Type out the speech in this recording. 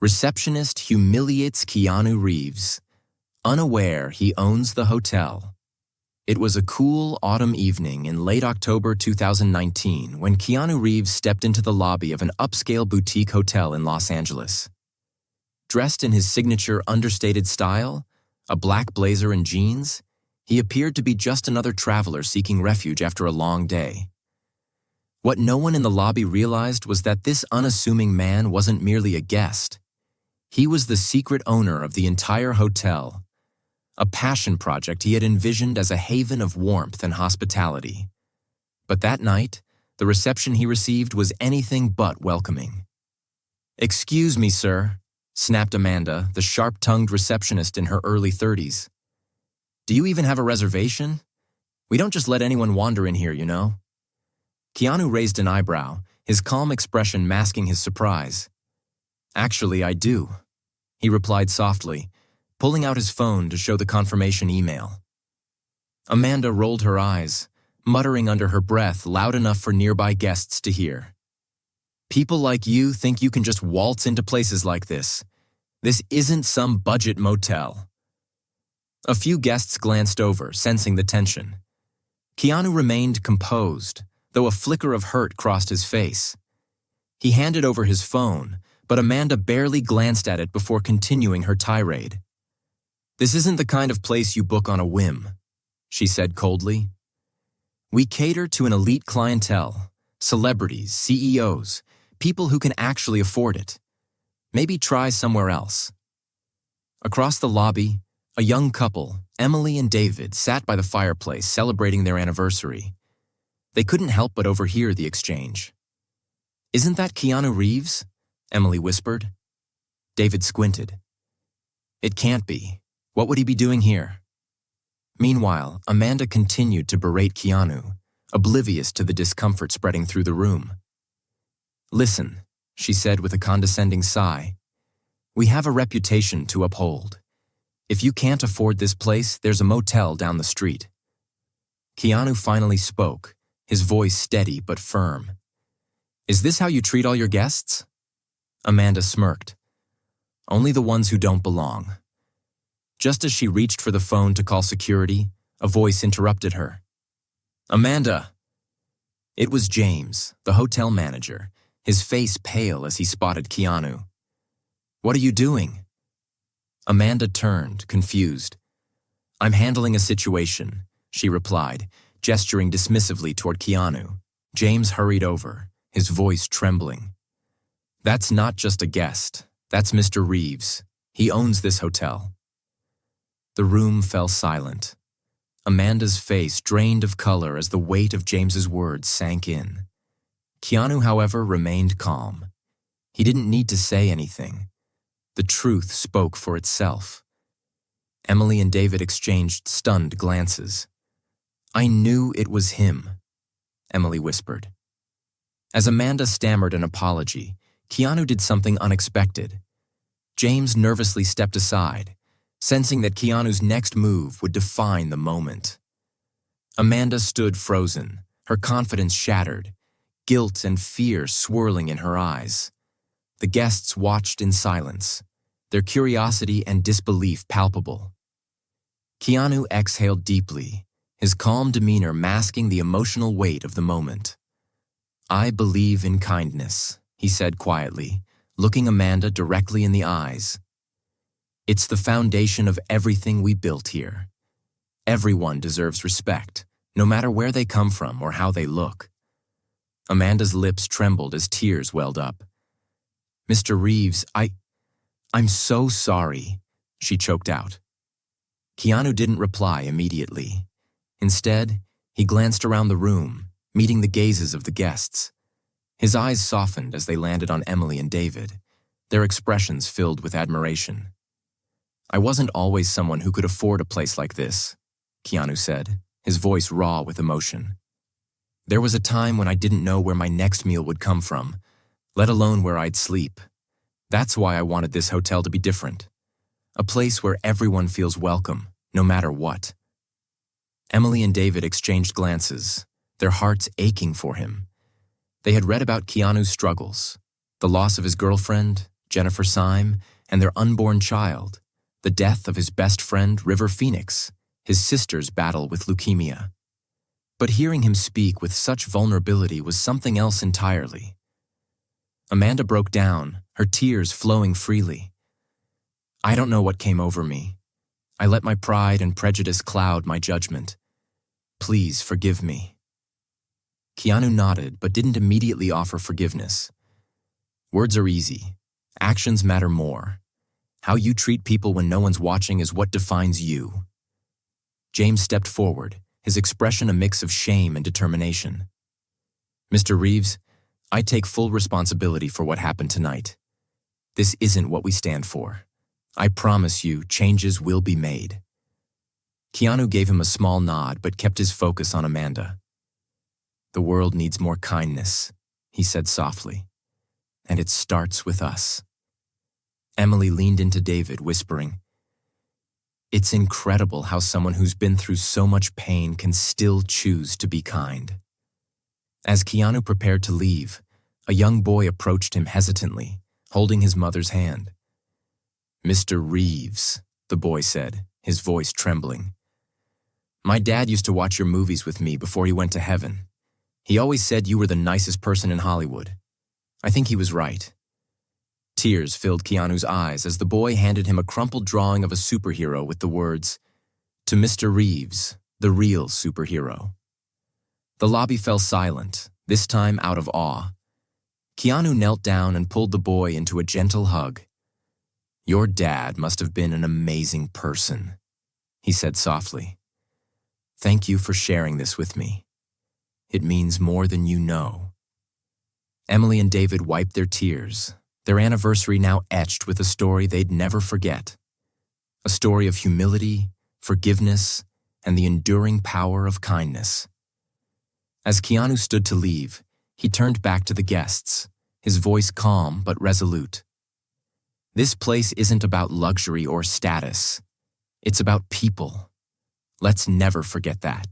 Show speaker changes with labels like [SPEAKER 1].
[SPEAKER 1] Receptionist humiliates Keanu Reeves. Unaware he owns the hotel. It was a cool autumn evening in late October 2019 when Keanu Reeves stepped into the lobby of an upscale boutique hotel in Los Angeles. Dressed in his signature understated style, a black blazer and jeans, he appeared to be just another traveler seeking refuge after a long day. What no one in the lobby realized was that this unassuming man wasn't merely a guest. He was the secret owner of the entire hotel, a passion project he had envisioned as a haven of warmth and hospitality. But that night, the reception he received was anything but welcoming. "Excuse me, sir," snapped Amanda, the sharp-tongued receptionist in her early 30s. "Do you even have a reservation? We don't just let anyone wander in here, you know." Keanu raised an eyebrow, his calm expression masking his surprise. "Actually, I do," he replied softly, pulling out his phone to show the confirmation email. Amanda rolled her eyes, muttering under her breath loud enough for nearby guests to hear. "People like you think you can just waltz into places like this. This isn't some budget motel." A few guests glanced over, sensing the tension. Keanu remained composed, though a flicker of hurt crossed his face. He handed over his phone, but Amanda barely glanced at it before continuing her tirade. "This isn't the kind of place you book on a whim," she said coldly. "We cater to an elite clientele, celebrities, CEOs, people who can actually afford it. Maybe try somewhere else." Across the lobby, a young couple, Emily and David, sat by the fireplace celebrating their anniversary. They couldn't help but overhear the exchange. "Isn't that Keanu Reeves?" Emily whispered. David squinted. "It can't be. What would he be doing here?" Meanwhile, Amanda continued to berate Keanu, oblivious to the discomfort spreading through the room. "Listen," she said with a condescending sigh. "We have a reputation to uphold. If you can't afford this place, there's a motel down the street." Keanu finally spoke, his voice steady but firm. "Is this how you treat all your guests?" Amanda smirked. "Only the ones who don't belong." Just as she reached for the phone to call security, a voice interrupted her. "Amanda!" It was James, the hotel manager, his face pale as he spotted Keanu. "What are you doing?" Amanda turned, confused. "I'm handling a situation," she replied, gesturing dismissively toward Keanu. James hurried over, his voice trembling. "That's not just a guest. That's Mr. Reeves. He owns this hotel." The room fell silent. Amanda's face drained of color as the weight of James's words sank in. Keanu, however, remained calm. He didn't need to say anything. The truth spoke for itself. Emily and David exchanged stunned glances. "I knew it was him," Emily whispered. As Amanda stammered an apology, Keanu did something unexpected. James nervously stepped aside, sensing that Keanu's next move would define the moment. Amanda stood frozen, her confidence shattered, guilt and fear swirling in her eyes. The guests watched in silence, their curiosity and disbelief palpable. Keanu exhaled deeply, his calm demeanor masking the emotional weight of the moment. "I believe in kindness," he said quietly, looking Amanda directly in the eyes. "It's the foundation of everything we built here. Everyone deserves respect, no matter where they come from or how they look." Amanda's lips trembled as tears welled up. "Mr. Reeves, I'm so sorry," she choked out. Keanu didn't reply immediately. Instead, he glanced around the room, meeting the gazes of the guests. His eyes softened as they landed on Emily and David, their expressions filled with admiration. "I wasn't always someone who could afford a place like this," Keanu said, his voice raw with emotion. "There was a time when I didn't know where my next meal would come from, let alone where I'd sleep. That's why I wanted this hotel to be different. A place where everyone feels welcome, no matter what." Emily and David exchanged glances, their hearts aching for him. They had read about Keanu's struggles, the loss of his girlfriend, Jennifer Syme, and their unborn child, the death of his best friend, River Phoenix, his sister's battle with leukemia. But hearing him speak with such vulnerability was something else entirely. Amanda broke down, her tears flowing freely. I don't know what came over me. I let my pride and prejudice cloud my judgment. Please forgive me. Keanu nodded but didn't immediately offer forgiveness. Words are easy. Actions matter more. How you treat people when no one's watching is what defines you. James stepped forward, his expression a mix of shame and determination. Mr. Reeves, I take full responsibility for what happened tonight. This isn't what we stand for. I promise you, changes will be made. Keanu gave him a small nod but kept his focus on Amanda. The world needs more kindness, he said softly. And it starts with us. Emily leaned into David, whispering, It's incredible how someone who's been through so much pain can still choose to be kind. As Keanu prepared to leave, a young boy approached him hesitantly, holding his mother's hand. Mr. Reeves, the boy said, his voice trembling. My dad used to watch your movies with me before he went to heaven. He always said you were the nicest person in Hollywood. I think he was right. Tears filled Keanu's eyes as the boy handed him a crumpled drawing of a superhero with the words, To Mr. Reeves, the real superhero. The lobby fell silent, this time out of awe. Keanu knelt down and pulled the boy into a gentle hug. Your dad must have been an amazing person, he said softly. Thank you for sharing this with me. It means more than you know. Emily and David wiped their tears, their anniversary now etched with a story they'd never forget. A story of humility, forgiveness, and the enduring power of kindness. As Keanu stood to leave, he turned back to the guests, his voice calm but resolute. This place isn't about luxury or status. It's about people. Let's never forget that.